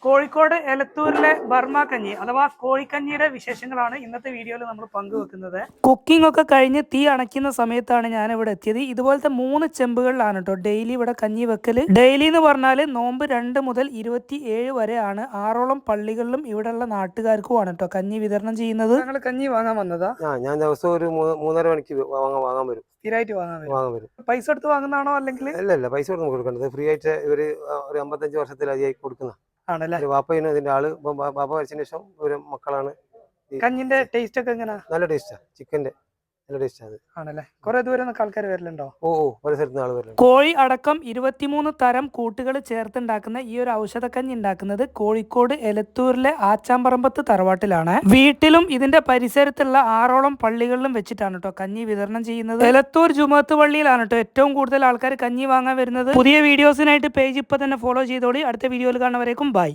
Kozhikode എലത്തൂരിലെ Burma കഞ്ഞി അഥവാ കോഴിക്കഞ്ഞിയുടെ വിശേഷങ്ങളാണ് ഇന്നത്തെ വീഡിയോയിൽ നമ്മൾ പങ്കുവെക്കുന്നത്. കുക്കിംഗ് ഒക്കെ കഴിഞ്ഞ് തീ അണയ്ക്കുന്ന സമയത്താണ് ഞാൻ ഇവിടെ എത്തിയത്. ഇതുപോലത്തെ 3 ചെമ്പുകളിലാണ് കേട്ടോ ഡെയിലി ഇവിടെ കഞ്ഞി വെക്കല്. ഡെയിലി എന്ന് പറഞ്ഞാൽ നോമ്പ് 2 മുതൽ 27 വരെ ആണ്. 6ഓളം പള്ളികളിലും ഇവിടെയുള്ള നാട്ടുകാർക്കുമാണ് കേട്ടോ കഞ്ഞി വിതരണം ചെയ്യുന്നത്. ഞങ്ങൾ കഞ്ഞി വാങ്ങാൻ വന്നതാ. ഞാൻ ദിവസം ഒരു 3:30 മണിക്ക് വാങ്ങാൻ വരും. സ്ഥിരമായിട്ട് വാങ്ങാൻ വരും. പൈസ എടുത്ത് വാങ്ങുന്നതാണോ അല്ലെങ്കിൽ? അല്ല, പൈസ കൊടുത്ത് കൊടുക്കേണ്ടത് ഫ്രീ ആയിട്ട് ഒരു 55 വർഷത്തിലധികമായി കൊടുക്കുന്ന ആണല്ലേ. വാപ്പയിന് ഇതിന്റെ ആള് വാപ്പ മരിച്ചതിന് ശേഷം ഒരു മക്കളാണ്. കഞ്ഞിന്റെ ടേസ്റ്റ് ഒക്കെ എങ്ങനെയാ? നല്ല ടേസ്റ്റാ, ചിക്കന്റെ നല്ല ടേസ്റ്റ് അത് ആണല്ലേ. കുറെ ദൂരം ആൾക്കാർ വരലുണ്ടോ? ഒരു സ്ഥലത്ത് ആള് വരലുണ്ട്. കോഴി അടക്കം 23 തരം കൂട്ടുകൾ ചേർത്തുണ്ടാക്കുന്ന ഈ ഒരു ഔഷധക്കഞ്ഞി ഉണ്ടാക്കുന്നത് കോഴിക്കോട് എലത്തൂരിലെ ആച്ചാമ്പറമ്പത്ത് തറവാട്ടിലാണ്. വീട്ടിലും ഇതിന്റെ പരിസരത്തുള്ള 6ഓളം പള്ളികളിലും വെച്ചിട്ടാണ് കേട്ടോ കഞ്ഞി വിതരണം ചെയ്യുന്നത്. എലത്തൂർ ജുമഅത്ത് പള്ളിയിലാണ് കേട്ടോ ഏറ്റവും കൂടുതൽ ആൾക്കാർ കഞ്ഞി വാങ്ങാൻ വരുന്നത്. പുതിയ വീഡിയോസിനായിട്ട് പേജ് ഇപ്പൊ തന്നെ ഫോളോ ചെയ്തോളി. അടുത്ത വീഡിയോയിൽ കാണുന്നവരേക്കും ബൈ.